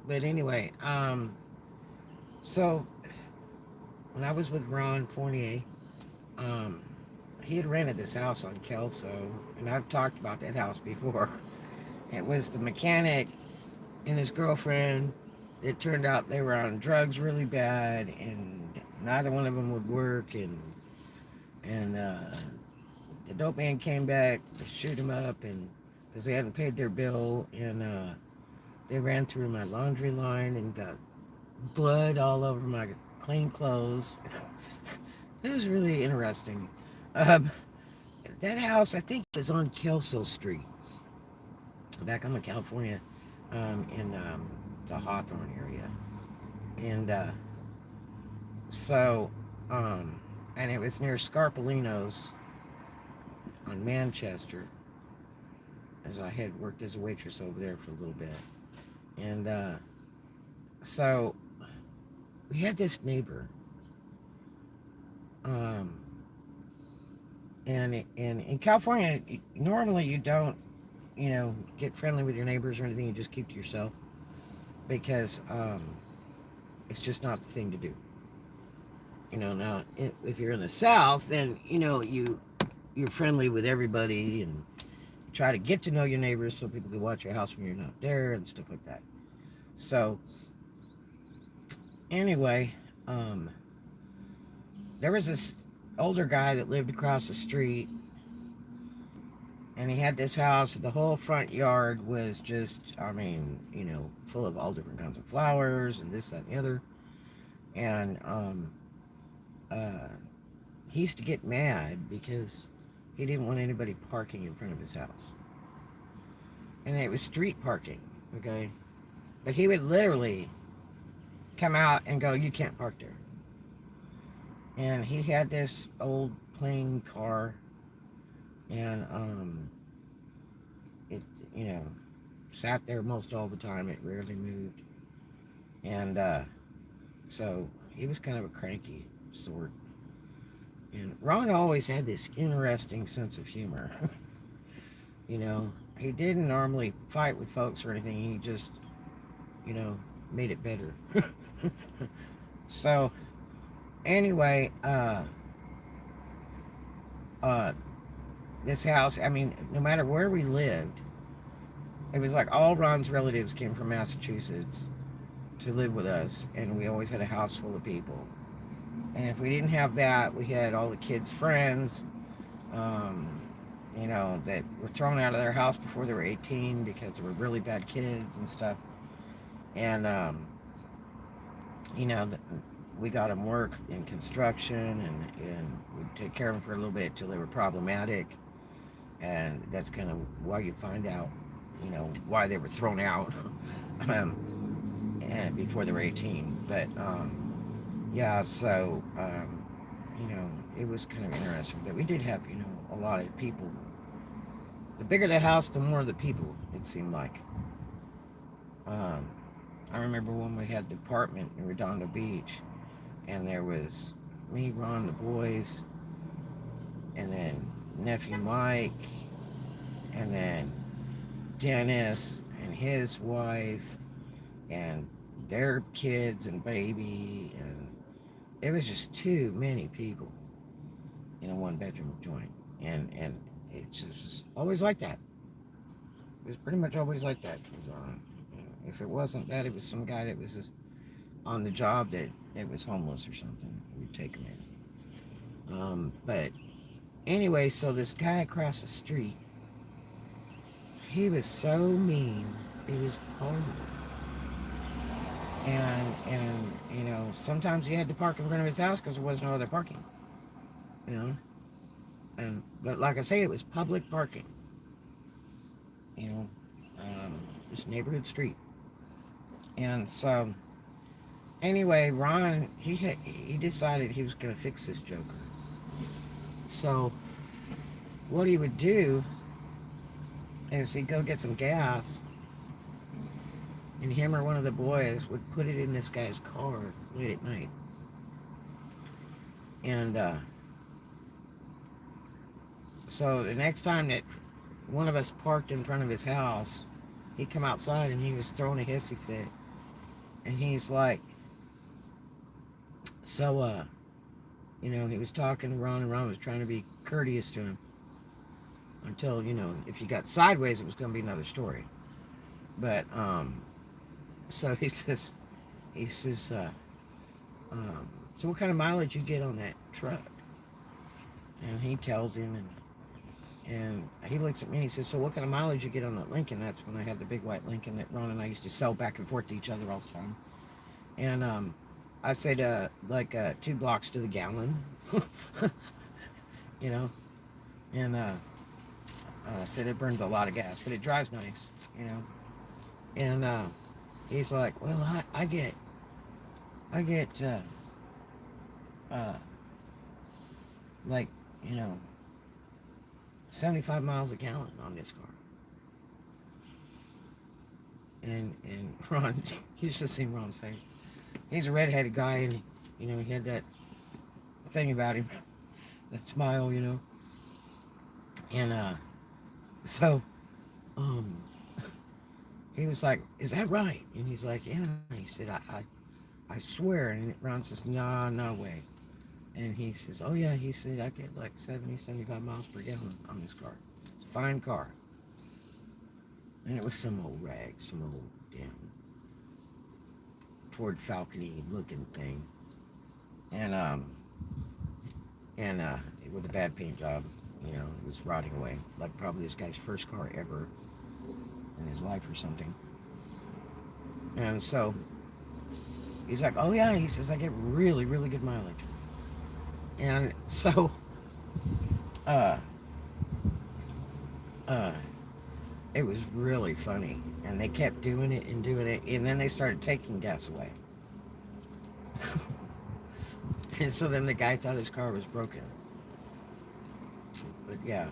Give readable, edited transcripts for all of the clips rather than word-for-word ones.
But anyway, so when I was with Ron Fournier, um, he had rented this house on Kelso, and I've talked about that house before. It was the mechanic and his girlfriend. It turned out they were on drugs really bad, and neither one of them would work. And the dope man came back to shoot him up, and because they hadn't paid their bill, and they ran through my laundry line and got blood all over my clean clothes. It was really interesting. Um, that house, I think, was on Kelso Street, back on the California, in the Hawthorne area. And so, um, and it was near Scarpolino's on Manchester, as I had worked as a waitress over there for a little bit. And so we had this neighbor, um, and in California, normally you don't, get friendly with your neighbors or anything. You just keep to yourself because it's just not the thing to do. Now if you're in the South, then you're friendly with everybody and try to get to know your neighbors so people can watch your house when you're not there and stuff like that. So anyway, um, there was this older guy that lived across the street, and he had this house. The whole front yard was just, I mean, full of all different kinds of flowers and this, that, and the other. And uh, he used to get mad because he didn't want anybody parking in front of his house. And it was street parking, okay? But he would literally come out and go, "You can't park there." And he had this old plain car, and it, you know, sat there most all the time. It rarely moved. And so he was kind of a cranky sort. And Ron always had this interesting sense of humor. He didn't normally fight with folks or anything. He just, you know, made it better. So anyway, uh, this house, I mean, no matter where we lived, it was like all Ron's relatives came from Massachusetts to live with us, and we always had a house full of people. And if we didn't have that, we had all the kids' friends, um, that were thrown out of their house before they were 18 because they were really bad kids and stuff. And, you know, we got them work in construction, and we'd take care of them for a little bit till they were problematic. And that's kind of why you find out, why they were thrown out and before they were 18. But, yeah, so, it was kind of interesting. But we did have, a lot of people. The bigger the house, the more the people, it seemed like. Um, I remember when we had the apartment in Redondo Beach, and there was me, Ron, the boys, and then nephew Mike, and then Dennis and his wife, and their kids and baby, and it was just too many people in a one bedroom joint, and it just was always like that. It was pretty much always like that. If it wasn't that, it was some guy that was just on the job that was homeless or something. We'd take him in. But anyway, so this guy across the street, he was so mean. It was horrible. And sometimes he had to park in front of his house because there was no other parking. You know, but like I say, it was public parking. You know, just neighborhood street. And so anyway, Ron he decided he was going to fix this joker. So what he would do is he'd go get some gas, and him or one of the boys would put it in this guy's car late at night. And so the next time that one of us parked in front of his house, he'd come outside and he was throwing a hissy fit And he's like, so, you know, he was talking to Ron, and Ron was trying to be courteous to him until, you know, if you got sideways, it was going to be another story. But, so he says, so what kind of mileage you get on that truck? And he tells him, and he looks at me and he says, so what kind of mileage you get on that Lincoln? That's when I had the big white Lincoln that Ron and I used to sell back and forth to each other all the time. And I said, like 2 blocks to the gallon, you know. And I said it burns a lot of gas, but it drives nice, you know. And he's like, well, I get, uh, like, you know, 75 miles a gallon on this car. And Ron, you should have seen Ron's face. He's a redheaded guy, and, you know, he had that thing about him, that smile, you know. And so, um, he was like, is that right? And he's like, yeah. He said, I swear. And Ron says, nah, no way. And he says, oh yeah. He said, I get like 70, 75 miles per gallon on this car. It's a fine car. And it was some old rag, some old damn Ford Falcon looking thing. And with a bad paint job, you know, it was rotting away. Like probably this guy's first car ever in his life or something. And so he's like, oh yeah. He says, I get really, really good mileage. And so, uh, uh, it was really funny. And they kept doing it and doing it. And then they started taking gas away. And so then the guy thought his car was broken. But yeah.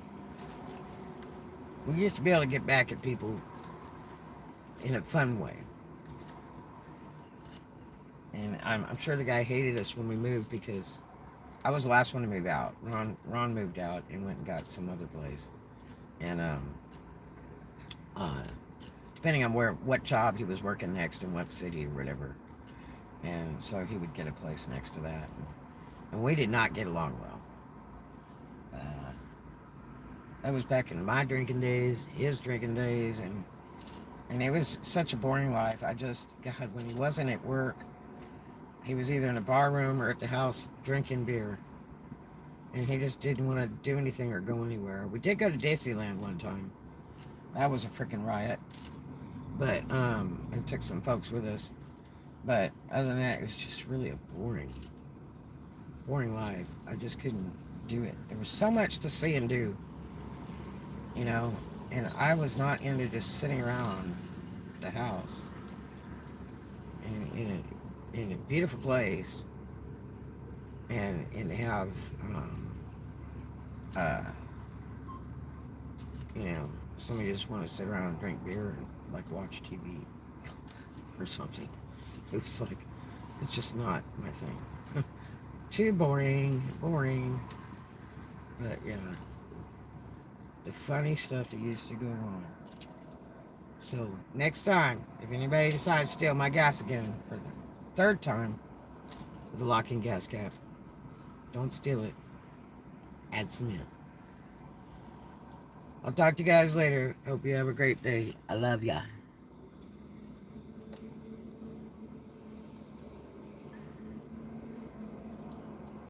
We used to be able to get back at people in a fun way. And I'm sure the guy hated us when we moved because I was the last one to move out. Ron moved out and went and got some other place. And uh, depending on what job he was working next in what city or whatever. And so he would get a place next to that. And we did not get along well. That was back in my drinking days, his drinking days, and it was such a boring life. God, when he wasn't at work, he was either in a bar room or at the house drinking beer. And he just didn't want to do anything or go anywhere. We did go to Disneyland one time. That was a freaking riot. But, and took some folks with us. But other than that, it was just really a boring life. I just couldn't do it. There was so much to see and do, you know, and I was not into just sitting around the house in a beautiful place and have you know, somebody just want to sit around and drink beer and like watch TV or something. It was like, it's just not my thing. Too boring. But yeah, the funny stuff that used to go on. So next time, if anybody decides to steal my gas again for the 3rd time with a lock-in gas cap, don't steal it. Add some in. I'll talk to you guys later. Hope you have a great day. I love ya.